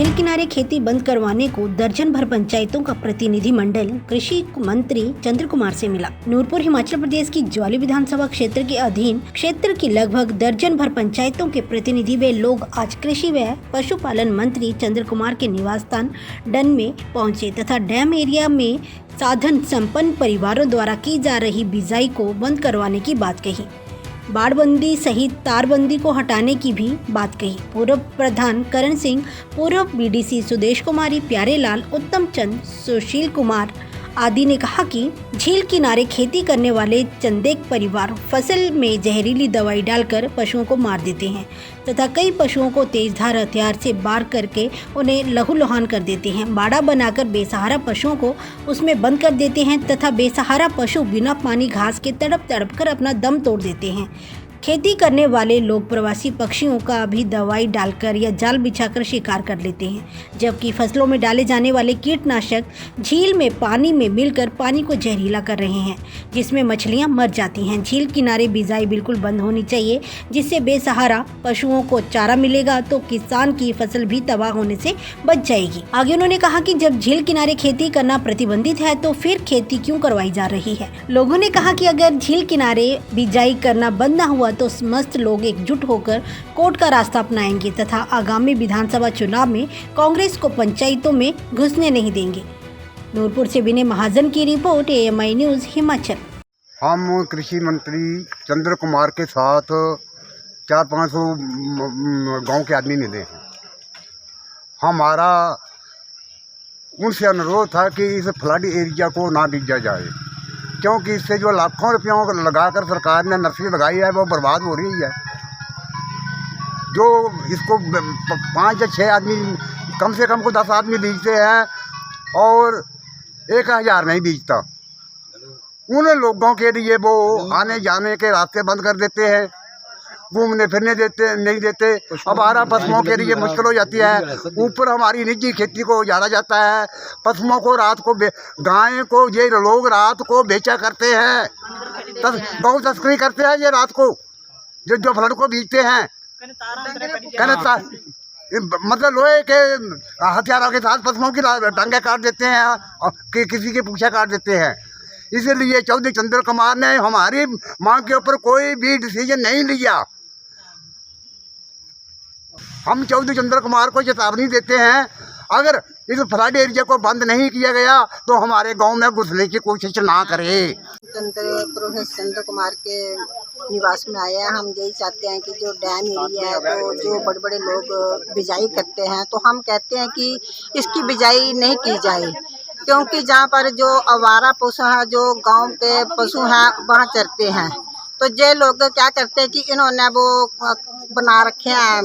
झील किनारे खेती बंद करवाने को दर्जन भर पंचायतों का प्रतिनिधि मंडल कृषि मंत्री चंद्र कुमार से मिला। नूरपुर हिमाचल प्रदेश की ज्वाली विधानसभा क्षेत्र के अधीन क्षेत्र की लगभग दर्जन भर पंचायतों के प्रतिनिधि वे लोग आज कृषि व पशुपालन मंत्री चंद्र कुमार के निवास स्थान डन में पहुँचे तथा डैम एरिया में साधन संपन्न परिवारों द्वारा की जा रही बिजाई को बंद करवाने की बात कही। बाड़बंदी सहित तारबंदी को हटाने की भी बात कही। पूर्व प्रधान करण सिंह, पूर्व बीडीसी सुदेश कुमारी, प्यारेलाल, उत्तम चंद, सुशील कुमार आदि ने कहा कि झील किनारे खेती करने वाले चंदेक परिवार फसल में जहरीली दवाई डालकर पशुओं को मार देते हैं तथा कई पशुओं को तेजधार हथियार से वार करके उन्हें लहूलुहान कर देते हैं। बाड़ा बनाकर बेसहारा पशुओं को उसमें बंद कर देते हैं तथा बेसहारा पशु बिना पानी घास के तड़प तड़प कर अपना दम तोड़ देते हैं। खेती करने वाले लोग प्रवासी पक्षियों का भी दवाई डालकर या जाल बिछाकर शिकार कर लेते हैं, जबकि फसलों में डाले जाने वाले कीटनाशक झील में पानी में मिलकर पानी को जहरीला कर रहे हैं, जिसमें मछलियां मर जाती हैं। झील किनारे बिजाई बिल्कुल बंद होनी चाहिए, जिससे बेसहारा पशुओं को चारा मिलेगा तो किसान की फसल भी तबाह होने से बच जाएगी। आगे उन्होंने कहा कि जब झील किनारे खेती करना प्रतिबंधित है तो फिर खेती क्यों करवाई जा रही है। लोगों ने कहा कि अगर झील किनारे बिजाई करना बंद न हुआ तो समस्त लोग एकजुट होकर कोर्ट का रास्ता अपनाएंगे तथा आगामी विधानसभा चुनाव में कांग्रेस को पंचायतों में घुसने नहीं देंगे। नूरपुर से विनय महाजन की रिपोर्ट, AMI न्यूज़ हिमाचल। हम कृषि मंत्री चंद्र कुमार के साथ 400-500 गांव के आदमी मिले हैं। हमारा उनसे अनुरोध था कि इस फ्लड एरिया को ना बीजा जाए, क्योंकि इससे जो लाखों रुपयों को लगाकर सरकार ने नर्सरी लगाई है वो बर्बाद हो रही है। जो इसको 5 या 6 आदमी, कम से कम को 10 आदमी बीजते हैं और 1000 नहीं बीजता। उन लोगों के लिए वो आने जाने के रास्ते बंद कर देते हैं, घूमने फिरने नहीं देते। अब आरा पशुओं के लिए मुश्किल हो जाती है। ऊपर हमारी निजी खेती को उजाड़ा जाता है। पशुओं को रात को गाय को ये लोग रात को बेचा करते हैं, गौ तस्करी करते हैं। ये रात को जो फ्लड को बीजते हैं, मतलब लोहे के हथियारों के साथ पशुओं की टांगे काट देते हैं और किसी के पूछा काट देते हैं। इसलिए चौधरी चंद्र कुमार ने हमारी मांग के ऊपर कोई भी डिसीजन नहीं लिया। हम चौधरी चंद्र कुमार को चेतावनी देते हैं, अगर इस फ्लड एरिया को बंद नहीं किया गया तो हमारे गांव में घुसने की कोशिश ना करें। प्रोफेसर चंद्र कुमार के निवास में आए हैं। हम यही चाहते हैं कि जो डैम एरिया है तो जो बड़े बड़े लोग बिजाई करते हैं, तो हम कहते हैं कि इसकी बिजाई नहीं की जाए, क्योंकि जहाँ पर जो आवारा पशु हैं, जो गांव के पशु हैं, वहाँ चरते हैं। तो ये लोग क्या करते हैं कि इन्होंने वो बना रखे हैं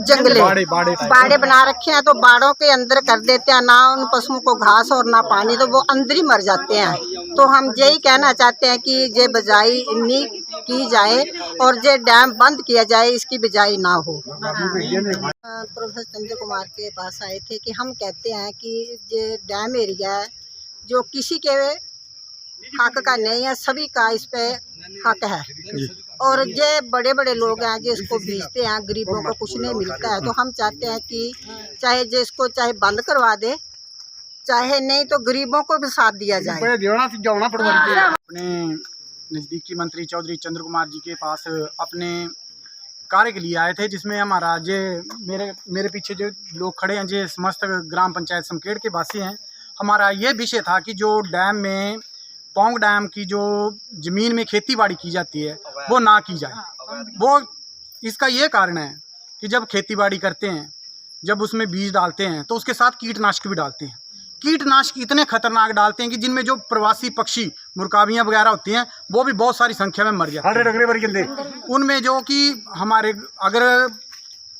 जंगले, बाड़े बना रखे हैं, तो बाड़ों के अंदर कर देते हैं, ना उन पशुओं को घास और ना पानी, तो वो अंदर ही मर जाते हैं। तो हम यही कहना चाहते हैं कि ये बिजाई नहीं की जाए और ये डैम बंद किया जाए, इसकी बिजाई ना हो। प्रोफेसर चंद्र कुमार के पास आए थे कि हम कहते हैं कि ये डैम एरिया है जो किसी के हक का नहीं है, सभी का इस पे हक है। और ये बड़े बड़े लोग हैं जो इसको बेचते हैं, गरीबों को कुछ नहीं मिलता है। तो हम चाहते हैं कि चाहे जो इसको चाहे बंद करवा दे, चाहे नहीं तो गरीबों को भी साथ दिया जाए। अपने नज़दीकी मंत्री चौधरी चंद्र कुमार जी के पास अपने कार्य के लिए आए थे, जिसमें हमारा जे मेरे पीछे जो लोग खड़े हैं, जो समस्त ग्राम पंचायत समकेड़ के वासी हैं। हमारा ये विषय था कि जो डैम में पौंग डैम की जो ज़मीन में खेती बाड़ी की जाती है वो ना की जाए। वो इसका ये कारण है कि जब खेती बाड़ी करते हैं, जब उसमें बीज डालते हैं तो उसके साथ कीटनाशक भी डालते हैं। कीटनाशक इतने खतरनाक डालते हैं कि जिनमें जो प्रवासी पक्षी मुर्काबियाँ वगैरह होती हैं वो भी बहुत सारी संख्या में मर जाती हैं। उनमें जो कि हमारे अगर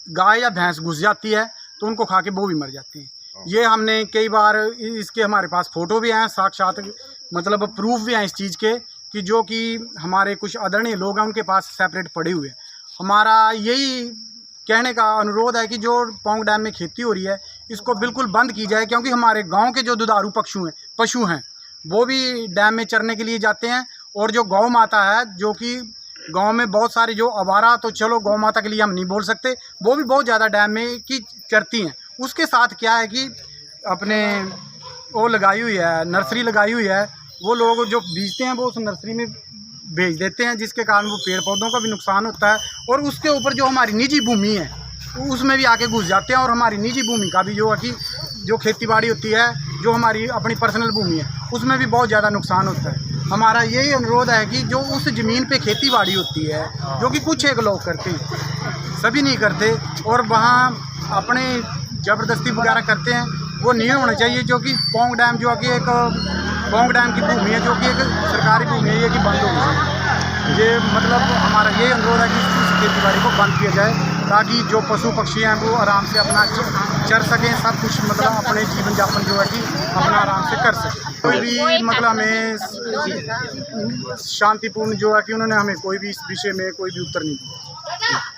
गाय या भैंस घुस जाती है तो उनको खा के वो भी मर जाती हैं। ये हमने कई बार इसके हमारे पास फ़ोटो भी हैं, साक्षात मतलब प्रूफ भी हैं इस चीज़ के, कि जो कि हमारे कुछ आदरणीय लोग हैं उनके पास सेपरेट पड़े हुए हैं। हमारा यही कहने का अनुरोध है कि जो पौंग डैम में खेती हो रही है इसको बिल्कुल बंद की जाए, क्योंकि हमारे गांव के जो दुधारू पशु हैं वो भी डैम में चरने के लिए जाते हैं। और जो गौ माता है, जो कि गांव में बहुत सारे जो आवारा, तो चलो गौ माता के लिए हम नहीं बोल सकते, वो भी बहुत ज़्यादा डैम में की चरती हैं। उसके साथ क्या है कि अपने वो लगाई हुई है, नर्सरी लगाई हुई है, वो लोग जो बीजते हैं वो उस नर्सरी में भेज देते हैं, जिसके कारण वो पेड़ पौधों का भी नुकसान होता है। और उसके ऊपर जो हमारी निजी भूमि है उसमें भी आके घुस जाते हैं, और हमारी निजी भूमि का भी जो है कि जो खेती बाड़ी होती है, जो हमारी अपनी पर्सनल भूमि है, उसमें भी बहुत ज़्यादा नुकसान होता है। हमारा यही अनुरोध है कि जो उस ज़मीन पे खेती बाड़ी होती है, जो कि कुछ एक लोग करते हैं, सभी नहीं करते, और वहाँ अपने ज़बरदस्ती वगैरह करते हैं, वो नहीं होना चाहिए। जो कि पौंग डैम जो कि एक पौंग डैम की भूमि है, जो कि एक सरकारी भूमि है, ये कि बंद होनी चाहिए। ये मतलब हमारा ये अनुरोध है कि इस खेती बाड़ी को बंद किया जाए, ताकि जो पशु पक्षी हैं वो आराम से अपना चर सकें, सब कुछ मतलब अपने जीवन यापन जो है कि अपना आराम से कर सकें। कोई भी मतलब हमें शांतिपूर्ण जो है कि उन्होंने हमें कोई भी इस विषय में कोई भी उत्तर नहीं दिया।